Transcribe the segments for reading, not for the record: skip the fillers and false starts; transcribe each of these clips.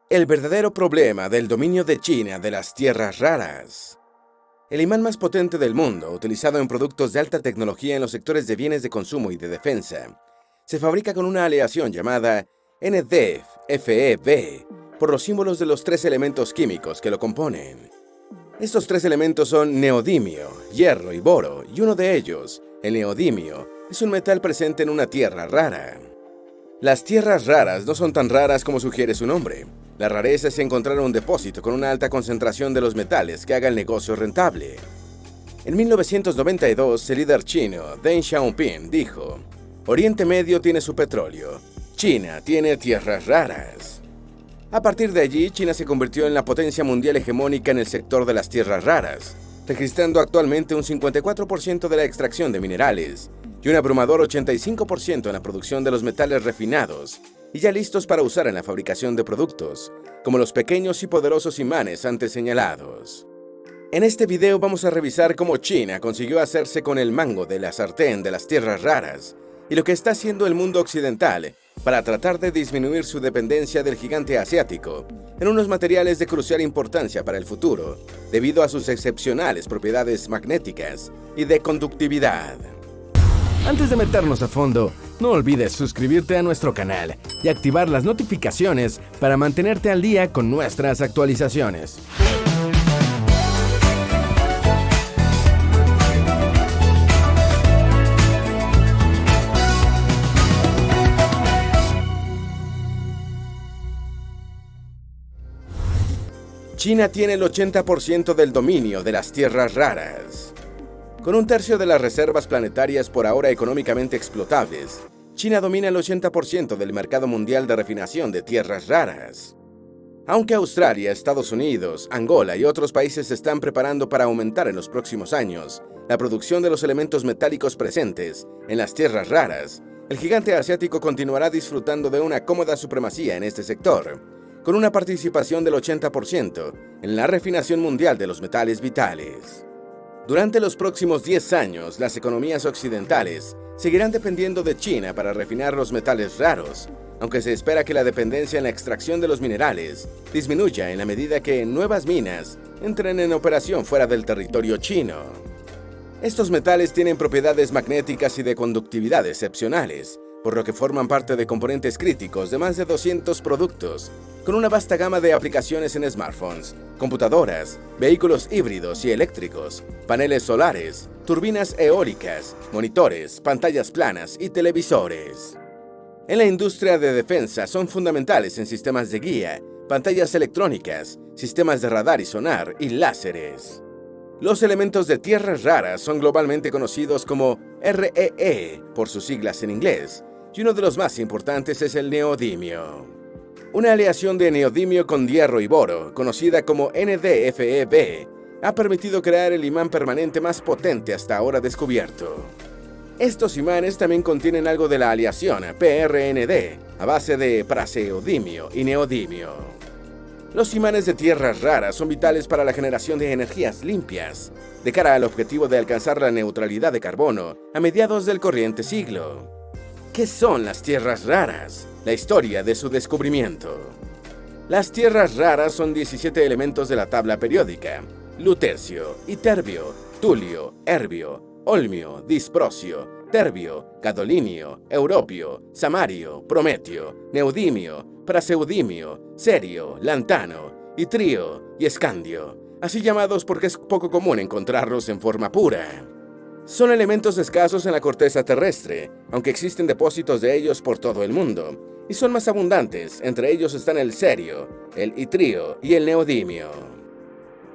El verdadero problema del dominio de China de las tierras raras. El imán más potente del mundo, utilizado en productos de alta tecnología en los sectores de consumo y de defensa, se fabrica con una aleación llamada NdFeB por los símbolos de los tres elementos químicos que lo componen. Estos tres elementos son neodimio, hierro y boro, y uno de ellos, el neodimio, es un metal presente en una tierra rara. Las tierras raras no son tan raras como sugiere su nombre. La rareza es encontrar un depósito con una alta concentración de los metales que haga el negocio rentable. En 1992, el líder chino, Deng Xiaoping, dijo: Oriente Medio tiene su petróleo, China tiene tierras raras. A partir de allí, China se convirtió en la potencia mundial hegemónica en el sector de las tierras raras, registrando actualmente un 54% de la extracción de minerales y un abrumador 85% en la producción de los metales refinados y ya listos para usar en la fabricación de productos, como los pequeños y poderosos imanes antes señalados. En este video vamos a revisar cómo China consiguió hacerse con el mango de la sartén de las tierras raras y lo que está haciendo el mundo occidental para tratar de disminuir su dependencia del gigante asiático en unos materiales de crucial importancia para el futuro, debido a sus excepcionales propiedades magnéticas y de conductividad. Antes de meternos a fondo, no olvides suscribirte a nuestro canal y activar las notificaciones para mantenerte al día con nuestras actualizaciones. China tiene el 80% del dominio de las tierras raras. Con un tercio de las reservas planetarias por ahora económicamente explotables, China domina el 80% del mercado mundial de refinación de tierras raras. Aunque Australia, Estados Unidos, Angola y otros países se están preparando para aumentar en los próximos años la producción de los elementos metálicos presentes en las tierras raras, el gigante asiático continuará disfrutando de una cómoda supremacía en este sector, con una participación del 80% en la refinación mundial de los metales vitales. Durante los próximos 10 años, las economías occidentales seguirán dependiendo de China para refinar los metales raros, aunque se espera que la dependencia en la extracción de los minerales disminuya en la medida que nuevas minas entren en operación fuera del territorio chino. Estos metales tienen propiedades magnéticas y de conductividad excepcionales, por lo que forman parte de componentes críticos de más de 200 productos, con una vasta gama de aplicaciones en smartphones, computadoras, vehículos híbridos y eléctricos, paneles solares, turbinas eólicas, monitores, pantallas planas y televisores. En la industria de defensa son fundamentales en sistemas de guía, pantallas electrónicas, sistemas de radar y sonar y láseres. Los elementos de tierras raras son globalmente conocidos como REE por sus siglas en inglés, y uno de los más importantes es el neodimio. Una aleación de neodimio con hierro y boro, conocida como NdFeB, ha permitido crear el imán permanente más potente hasta ahora descubierto. Estos imanes también contienen algo de la aleación PRND, a base de praseodimio y neodimio. Los imanes de tierras raras son vitales para la generación de energías limpias, de cara al objetivo de alcanzar la neutralidad de carbono a mediados del corriente siglo. ¿Qué son las tierras raras? La historia de su descubrimiento. Las tierras raras son 17 elementos de la tabla periódica: lutecio, iterbio, tulio, erbio, olmio, disprosio, terbio, gadolinio, europio, samario, prometio, neodimio, praseudimio, cerio, lantano, itrio y escandio, así llamados porque es poco común encontrarlos en forma pura. Son elementos escasos en la corteza terrestre, aunque existen depósitos de ellos por todo el mundo, y son más abundantes. Entre ellos están el cerio, el itrio y el neodimio.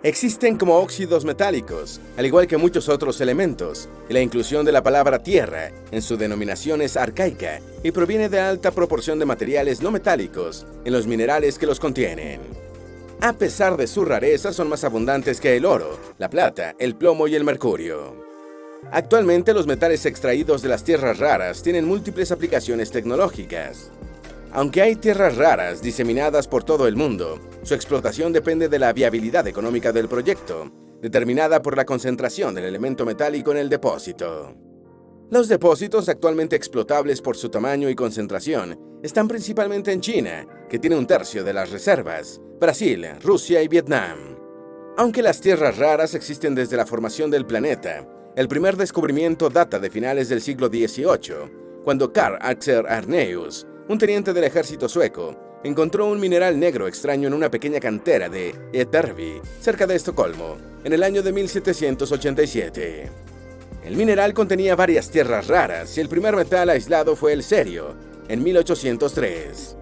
Existen como óxidos metálicos, al igual que muchos otros elementos, y la inclusión de la palabra tierra en su denominación es arcaica y proviene de alta proporción de materiales no metálicos en los minerales que los contienen. A pesar de su rareza, son más abundantes que el oro, la plata, el plomo y el mercurio. Actualmente, los metales extraídos de las tierras raras tienen múltiples aplicaciones tecnológicas. Aunque hay tierras raras diseminadas por todo el mundo, su explotación depende de la viabilidad económica del proyecto, determinada por la concentración del elemento metálico en el depósito. Los depósitos actualmente explotables por su tamaño y concentración están principalmente en China, que tiene un tercio de las reservas, Brasil, Rusia y Vietnam. Aunque las tierras raras existen desde la formación del planeta, el primer descubrimiento data de finales del siglo XVIII, cuando Carl Axel Arrhenius, un teniente del ejército sueco, encontró un mineral negro extraño en una pequeña cantera de Ytterby, cerca de Estocolmo, en el año de 1787. El mineral contenía varias tierras raras y el primer metal aislado fue el cerio, en 1803.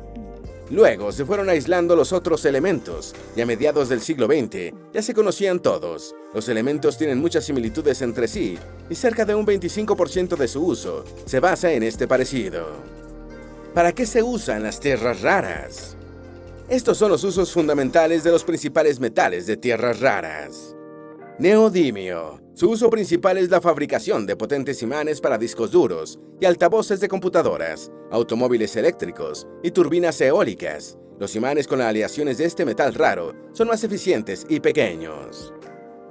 Luego se fueron aislando los otros elementos, y a mediados del siglo XX ya se conocían todos. Los elementos tienen muchas similitudes entre sí, y cerca de un 25% de su uso se basa en este parecido. ¿Para qué se usan las tierras raras? Estos son los usos fundamentales de los principales metales de tierras raras. Neodimio. Su uso principal es la fabricación de potentes imanes para discos duros y altavoces de computadoras, automóviles eléctricos y turbinas eólicas. Los imanes con aleaciones de este metal raro son más eficientes y pequeños.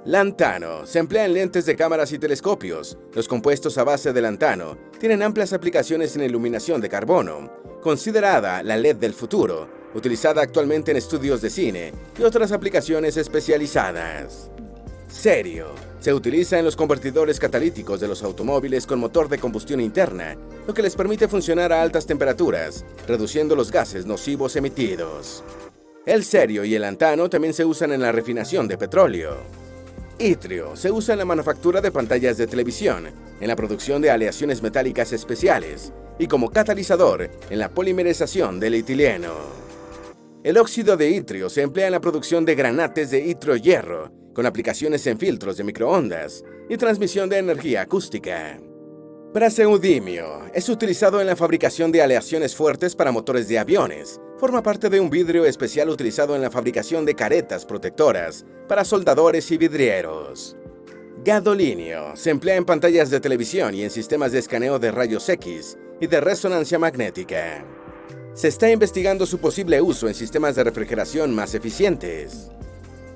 Lantano. Se emplea en lentes de cámaras y telescopios. Los compuestos a base de lantano tienen amplias aplicaciones en iluminación de carbono, considerada la LED del futuro, utilizada actualmente en estudios de cine y otras aplicaciones especializadas. Cerio. Se utiliza en los convertidores catalíticos de los automóviles con motor de combustión interna, lo que les permite funcionar a altas temperaturas, reduciendo los gases nocivos emitidos. El cerio y el lantano también se usan en la refinación de petróleo. Itrio. Se usa en la manufactura de pantallas de televisión, en la producción de aleaciones metálicas especiales y como catalizador en la polimerización del etileno. El óxido de itrio se emplea en la producción de granates de itrio-hierro, con aplicaciones en filtros de microondas y transmisión de energía acústica. Praseudimio. Es utilizado en la fabricación de aleaciones fuertes para motores de aviones. Forma parte de un vidrio especial utilizado en la fabricación de caretas protectoras para soldadores y vidrieros. Gadolinio. Se emplea en pantallas de televisión y en sistemas de escaneo de rayos X y de resonancia magnética. Se está investigando su posible uso en sistemas de refrigeración más eficientes.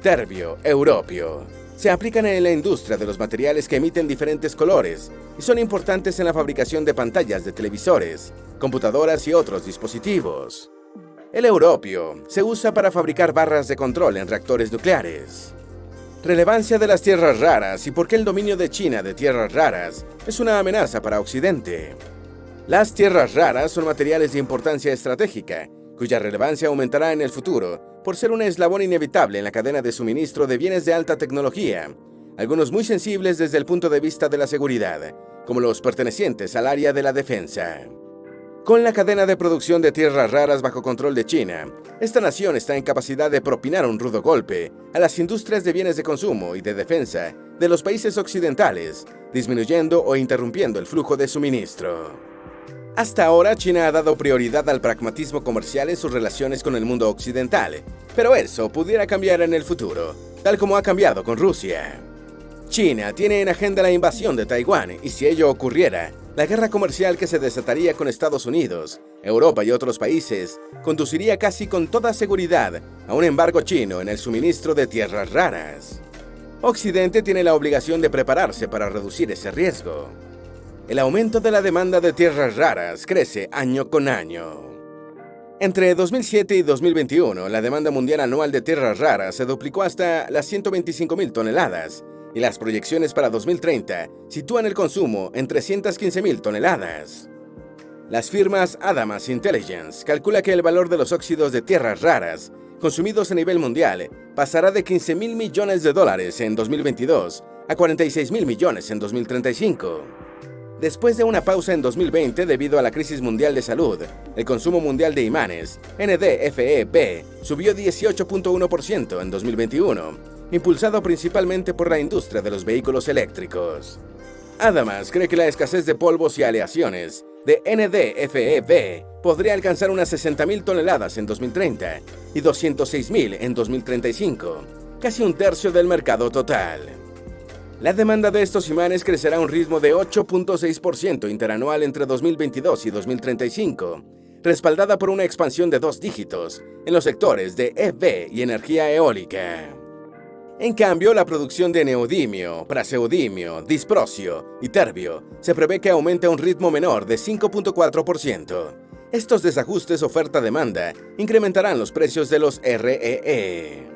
Terbio, europio. Se aplican en la industria de los materiales que emiten diferentes colores y son importantes en la fabricación de pantallas de televisores, computadoras y otros dispositivos. El europio se usa para fabricar barras de control en reactores nucleares. Relevancia de las tierras raras y por qué el dominio de China de tierras raras es una amenaza para Occidente. Las tierras raras son materiales de importancia estratégica, cuya relevancia aumentará en el futuro por ser un eslabón inevitable en la cadena de suministro de bienes de alta tecnología, algunos muy sensibles desde el punto de vista de la seguridad, como los pertenecientes al área de la defensa. Con la cadena de producción de tierras raras bajo control de China, esta nación está en capacidad de propinar un rudo golpe a las industrias de bienes de consumo y de defensa de los países occidentales, disminuyendo o interrumpiendo el flujo de suministro. Hasta ahora, China ha dado prioridad al pragmatismo comercial en sus relaciones con el mundo occidental, pero eso pudiera cambiar en el futuro, tal como ha cambiado con Rusia. China tiene en agenda la invasión de Taiwán y si ello ocurriera, la guerra comercial que se desataría con Estados Unidos, Europa y otros países conduciría casi con toda seguridad a un embargo chino en el suministro de tierras raras. Occidente tiene la obligación de prepararse para reducir ese riesgo. El aumento de la demanda de tierras raras crece año con año. Entre 2007 y 2021, la demanda mundial anual de tierras raras se duplicó hasta las 125.000 toneladas, y las proyecciones para 2030 sitúan el consumo en 315.000 toneladas. Las firmas Adamas Intelligence calcula que el valor de los óxidos de tierras raras consumidos a nivel mundial pasará de $15.000 millones en 2022 a $46.000 millones en 2035. Después de una pausa en 2020 debido a la crisis mundial de salud, el consumo mundial de imanes, NdFeB, subió 18.1% en 2021, impulsado principalmente por la industria de los vehículos eléctricos. Adamas cree que la escasez de polvos y aleaciones de NdFeB podría alcanzar unas 60.000 toneladas en 2030 y 206.000 en 2035, casi un tercio del mercado total. La demanda de estos imanes crecerá a un ritmo de 8.6% interanual entre 2022 y 2035, respaldada por una expansión de 2 dígitos en los sectores de EV y energía eólica. En cambio, la producción de neodimio, praseodimio, disprosio y terbio se prevé que aumente a un ritmo menor de 5.4%. Estos desajustes oferta-demanda incrementarán los precios de los REE.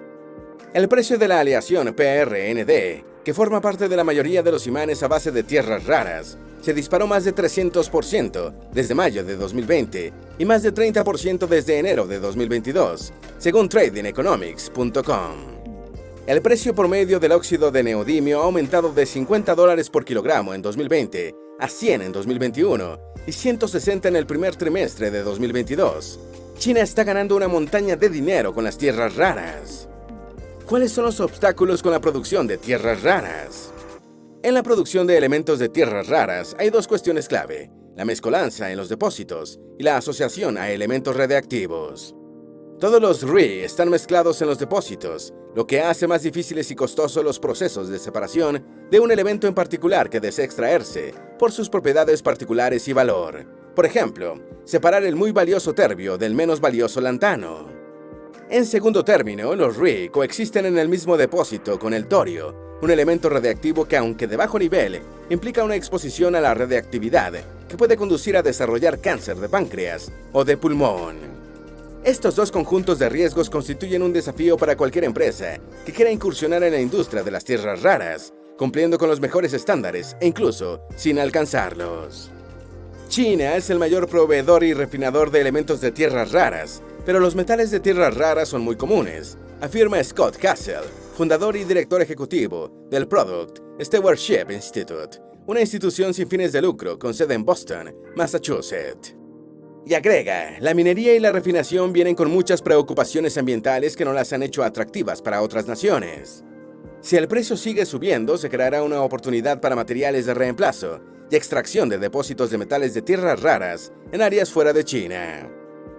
El precio de la aleación PRND, que forma parte de la mayoría de los imanes a base de tierras raras, se disparó más de 300% desde mayo de 2020 y más de 30% desde enero de 2022, según tradingeconomics.com. El precio promedio del óxido de neodimio ha aumentado de $50 por kilogramo en 2020 a 100 en 2021 y 160 en el primer trimestre de 2022. China está ganando una montaña de dinero con las tierras raras. ¿Cuáles son los obstáculos con la producción de tierras raras? En la producción de elementos de tierras raras hay dos cuestiones clave: la mezcolanza en los depósitos y la asociación a elementos radiactivos. Todos los RE están mezclados en los depósitos, lo que hace más difíciles y costosos los procesos de separación de un elemento en particular que desea extraerse por sus propiedades particulares y valor. Por ejemplo, separar el muy valioso terbio del menos valioso lantano. En segundo término, los RE coexisten en el mismo depósito con el torio, un elemento radiactivo que, aunque de bajo nivel, implica una exposición a la radiactividad que puede conducir a desarrollar cáncer de páncreas o de pulmón. Estos dos conjuntos de riesgos constituyen un desafío para cualquier empresa que quiera incursionar en la industria de las tierras raras, cumpliendo con los mejores estándares e incluso sin alcanzarlos. China es el mayor proveedor y refinador de elementos de tierras raras, pero los metales de tierras raras son muy comunes, afirma Scott Castle, fundador y director ejecutivo del Product Stewardship Institute, una institución sin fines de lucro con sede en Boston, Massachusetts. Y agrega, la minería y la refinación vienen con muchas preocupaciones ambientales que no las han hecho atractivas para otras naciones. Si el precio sigue subiendo, se creará una oportunidad para materiales de reemplazo y extracción de depósitos de metales de tierras raras en áreas fuera de China.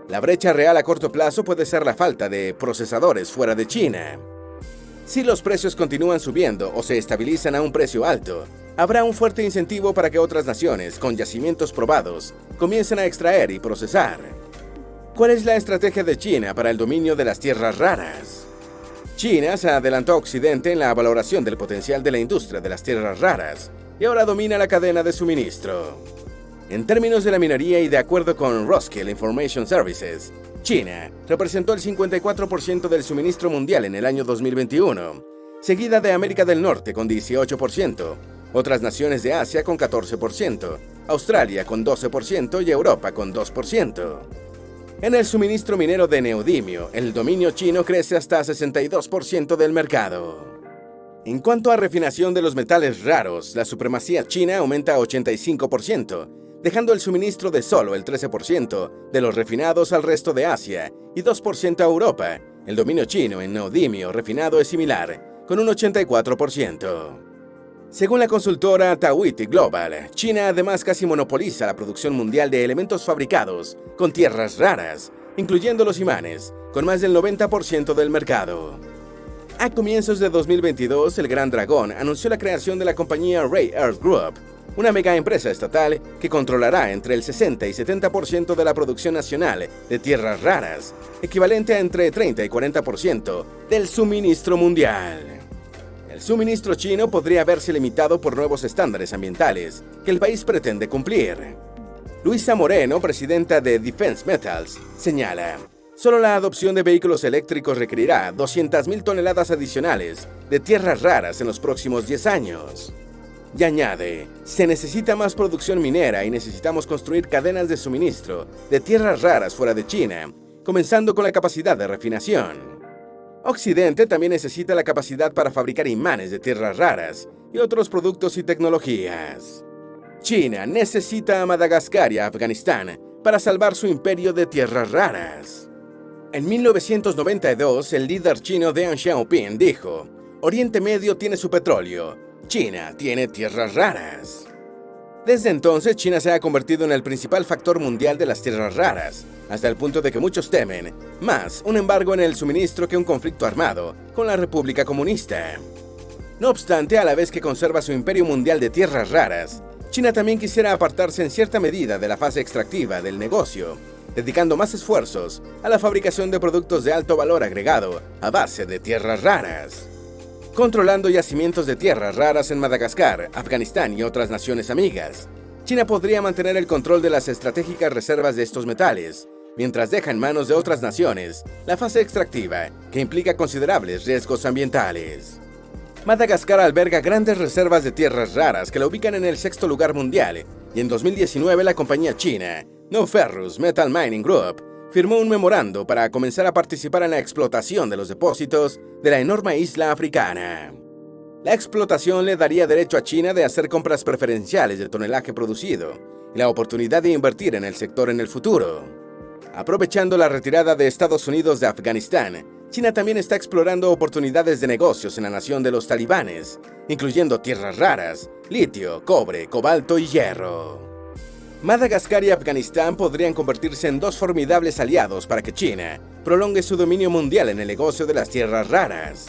La brecha real a corto plazo puede ser la falta de procesadores fuera de China. Si los precios continúan subiendo o se estabilizan a un precio alto, habrá un fuerte incentivo para que otras naciones con yacimientos probados comiencen a extraer y procesar. ¿Cuál es la estrategia de China para el dominio de las tierras raras? China se adelantó a Occidente en la valoración del potencial de la industria de las tierras raras y ahora domina la cadena de suministro. En términos de la minería y de acuerdo con Roskill Information Services, China representó el 54% del suministro mundial en el año 2021, seguida de América del Norte con 18%, otras naciones de Asia con 14%, Australia con 12% y Europa con 2%. En el suministro minero de neodimio, el dominio chino crece hasta 62% del mercado. En cuanto a refinación de los metales raros, la supremacía china aumenta a 85%, dejando el suministro de solo el 13% de los refinados al resto de Asia y 2% a Europa. El dominio chino en neodimio refinado es similar, con un 84%. Según la consultora Tawiti Global, China además casi monopoliza la producción mundial de elementos fabricados con tierras raras, incluyendo los imanes, con más del 90% del mercado. A comienzos de 2022, el Gran Dragón anunció la creación de la compañía Rare Earth Group, una mega empresa estatal que controlará entre el 60 y 70% de la producción nacional de tierras raras, equivalente a entre 30 y 40% del suministro mundial. El suministro chino podría verse limitado por nuevos estándares ambientales que el país pretende cumplir. Luisa Moreno, presidenta de Defense Metals, señala: solo la adopción de vehículos eléctricos requerirá 200.000 toneladas adicionales de tierras raras en los próximos 10 años. Y añade, se necesita más producción minera y necesitamos construir cadenas de suministro de tierras raras fuera de China, comenzando con la capacidad de refinación. Occidente también necesita la capacidad para fabricar imanes de tierras raras y otros productos y tecnologías. China necesita a Madagascar y a Afganistán para salvar su imperio de tierras raras. En 1992, el líder chino Deng Xiaoping dijo: Oriente Medio tiene su petróleo, China tiene tierras raras. Desde entonces, China se ha convertido en el principal factor mundial de las tierras raras, hasta el punto de que muchos temen más un embargo en el suministro que un conflicto armado con la República Comunista. No obstante, a la vez que conserva su imperio mundial de tierras raras, China también quisiera apartarse en cierta medida de la fase extractiva del negocio, dedicando más esfuerzos a la fabricación de productos de alto valor agregado a base de tierras raras. Controlando yacimientos de tierras raras en Madagascar, Afganistán y otras naciones amigas, China podría mantener el control de las estratégicas reservas de estos metales, mientras deja en manos de otras naciones la fase extractiva, que implica considerables riesgos ambientales. Madagascar alberga grandes reservas de tierras raras que la ubican en el 6º lugar mundial, y en 2019 la compañía china No Ferrous Metal Mining Group firmó un memorando para comenzar a participar en la explotación de los depósitos de la enorme isla africana. La explotación le daría derecho a China de hacer compras preferenciales de tonelaje producido y la oportunidad de invertir en el sector en el futuro. Aprovechando la retirada de Estados Unidos de Afganistán, China también está explorando oportunidades de negocios en la nación de los talibanes, incluyendo tierras raras, litio, cobre, cobalto y hierro. Madagascar y Afganistán podrían convertirse en dos formidables aliados para que China prolongue su dominio mundial en el negocio de las tierras raras.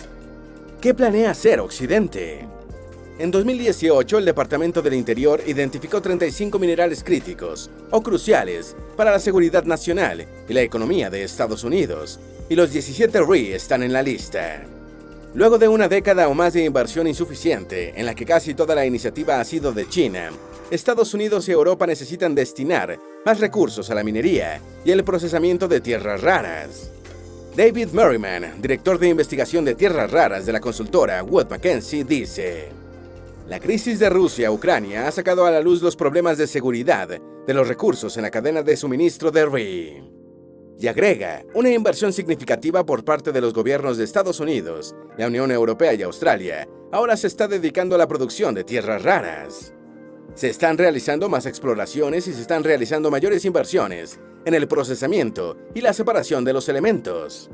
¿Qué planea hacer Occidente? En 2018, el Departamento del Interior identificó 35 minerales críticos o cruciales para la seguridad nacional y la economía de Estados Unidos, y los 17 RI están en la lista. Luego de una década o más de inversión insuficiente, en la que casi toda la iniciativa ha sido de China, Estados Unidos y Europa necesitan destinar más recursos a la minería y el procesamiento de tierras raras. David Merriman, director de investigación de tierras raras de la consultora Wood Mackenzie, dice: la crisis de Rusia-Ucrania ha sacado a la luz los problemas de seguridad de los recursos en la cadena de suministro de RI. Y agrega, una inversión significativa por parte de los gobiernos de Estados Unidos, la Unión Europea y Australia ahora se está dedicando a la producción de tierras raras. Se están realizando más exploraciones y se están realizando mayores inversiones en el procesamiento y la separación de los elementos.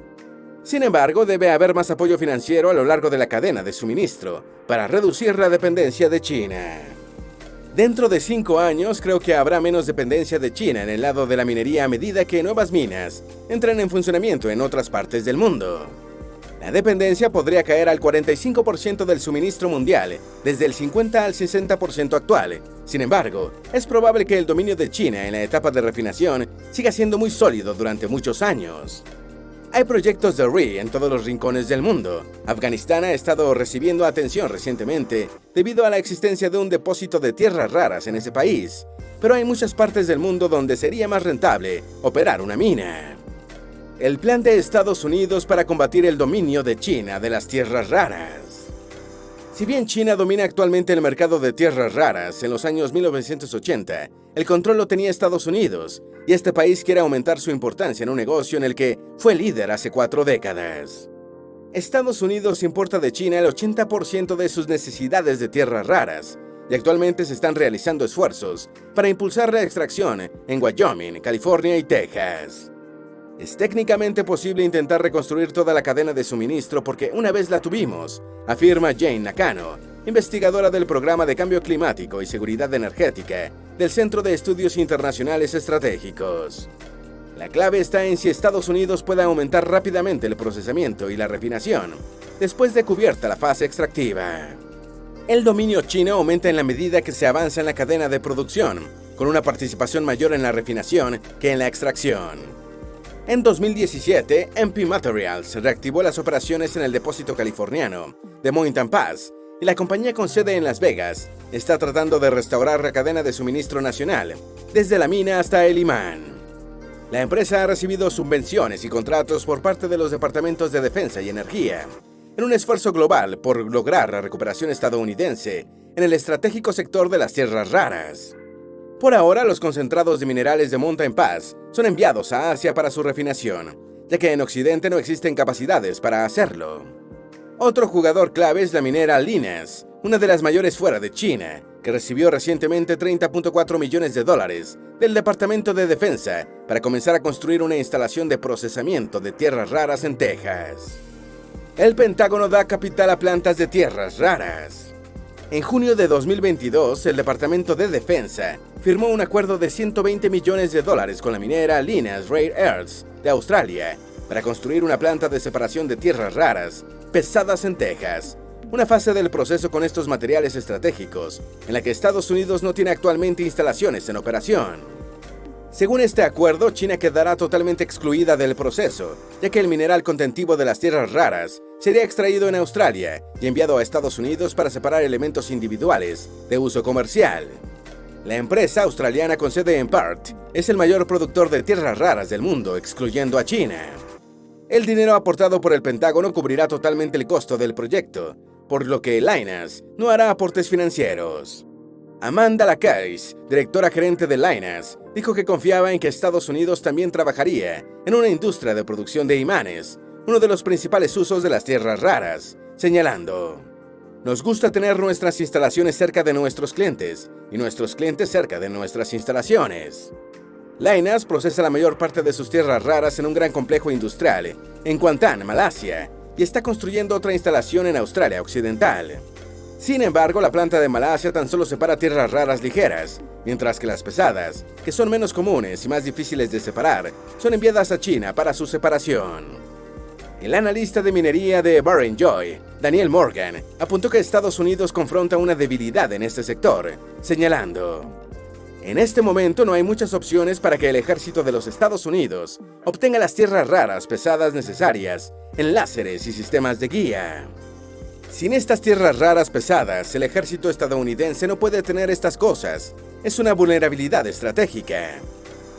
Sin embargo, debe haber más apoyo financiero a lo largo de la cadena de suministro para reducir la dependencia de China. Dentro de 5 años, creo que habrá menos dependencia de China en el lado de la minería a medida que nuevas minas entren en funcionamiento en otras partes del mundo. La dependencia podría caer al 45% del suministro mundial, desde el 50 al 60% actual. Sin embargo, es probable que el dominio de China en la etapa de refinación siga siendo muy sólido durante muchos años. Hay proyectos de RI en todos los rincones del mundo. Afganistán ha estado recibiendo atención recientemente debido a la existencia de un depósito de tierras raras en ese país, pero hay muchas partes del mundo donde sería más rentable operar una mina. El plan de Estados Unidos para combatir el dominio de China de las tierras raras. Si bien China domina actualmente el mercado de tierras raras, en los años 1980, el control lo tenía Estados Unidos, y este país quiere aumentar su importancia en un negocio en el que fue líder hace 4 décadas. Estados Unidos importa de China el 80% de sus necesidades de tierras raras, y actualmente se están realizando esfuerzos para impulsar la extracción en Wyoming, California y Texas. Es técnicamente posible intentar reconstruir toda la cadena de suministro porque una vez la tuvimos, afirma Jane Nakano, investigadora del Programa de Cambio Climático y Seguridad Energética del Centro de Estudios Internacionales Estratégicos. La clave está en si Estados Unidos puede aumentar rápidamente el procesamiento y la refinación, después de cubierta la fase extractiva. El dominio chino aumenta en la medida que se avanza en la cadena de producción, con una participación mayor en la refinación que en la extracción. En 2017, MP Materials reactivó las operaciones en el depósito californiano de Mountain Pass, y la compañía con sede en Las Vegas está tratando de restaurar la cadena de suministro nacional, desde la mina hasta el imán. La empresa ha recibido subvenciones y contratos por parte de los departamentos de Defensa y Energía, en un esfuerzo global por lograr la recuperación estadounidense en el estratégico sector de las tierras raras. Por ahora, los concentrados de minerales de Mountain Pass son enviados a Asia para su refinación, ya que en Occidente no existen capacidades para hacerlo. Otro jugador clave es la minera Lynas, una de las mayores fuera de China, que recibió recientemente $30.4 millones del Departamento de Defensa para comenzar a construir una instalación de procesamiento de tierras raras en Texas. El Pentágono da capital a plantas de tierras raras. En junio de 2022, el Departamento de Defensa firmó un acuerdo de $120 millones con la minera Lynas Rare Earths de Australia para construir una planta de separación de tierras raras pesadas en Texas, una fase del proceso con estos materiales estratégicos en la que Estados Unidos no tiene actualmente instalaciones en operación. Según este acuerdo, China quedará totalmente excluida del proceso, ya que el mineral contentivo de las tierras raras sería extraído en Australia y enviado a Estados Unidos para separar elementos individuales de uso comercial. La empresa australiana con sede en Perth es el mayor productor de tierras raras del mundo, excluyendo a China. El dinero aportado por el Pentágono cubrirá totalmente el costo del proyecto, por lo que Lynas no hará aportes financieros. Amanda Lacaze, directora gerente de Lynas, dijo que confiaba en que Estados Unidos también trabajaría en una industria de producción de imanes, uno de los principales usos de las tierras raras, señalando: "Nos gusta tener nuestras instalaciones cerca de nuestros clientes y nuestros clientes cerca de nuestras instalaciones". Lynas procesa la mayor parte de sus tierras raras en un gran complejo industrial en Kuantan, Malasia, y está construyendo otra instalación en Australia Occidental. Sin embargo, la planta de Malasia tan solo separa tierras raras ligeras, mientras que las pesadas, que son menos comunes y más difíciles de separar, son enviadas a China para su separación. El analista de minería de Barrenjoey, Daniel Morgan, apuntó que Estados Unidos confronta una debilidad en este sector, señalando: "En este momento no hay muchas opciones para que el ejército de los Estados Unidos obtenga las tierras raras pesadas necesarias en láseres y sistemas de guía. Sin estas tierras raras pesadas, el ejército estadounidense no puede tener estas cosas. Es una vulnerabilidad estratégica".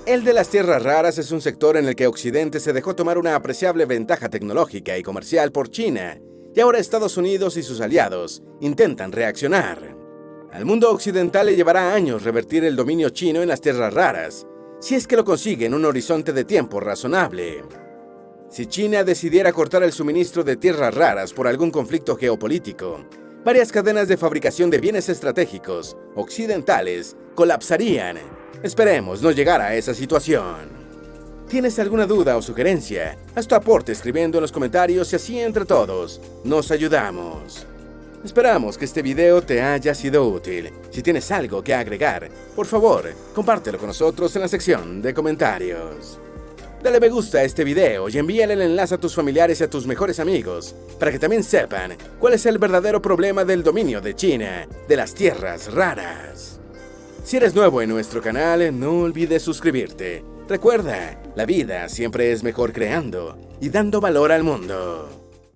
El de las tierras raras es un sector en el que Occidente se dejó tomar una apreciable ventaja tecnológica y comercial por China, y ahora Estados Unidos y sus aliados intentan reaccionar. Al mundo occidental le llevará años revertir el dominio chino en las tierras raras, si es que lo consigue en un horizonte de tiempo razonable. Si China decidiera cortar el suministro de tierras raras por algún conflicto geopolítico, varias cadenas de fabricación de bienes estratégicos occidentales colapsarían. Esperemos no llegar a esa situación. ¿Tienes alguna duda o sugerencia? Haz tu aporte escribiendo en los comentarios y así entre todos nos ayudamos. Esperamos que este video te haya sido útil. Si tienes algo que agregar, por favor, compártelo con nosotros en la sección de comentarios. Dale me gusta a este video y envíale el enlace a tus familiares y a tus mejores amigos para que también sepan cuál es el verdadero problema del dominio de China de las tierras raras. Si eres nuevo en nuestro canal, no olvides suscribirte. Recuerda, la vida siempre es mejor creando y dando valor al mundo.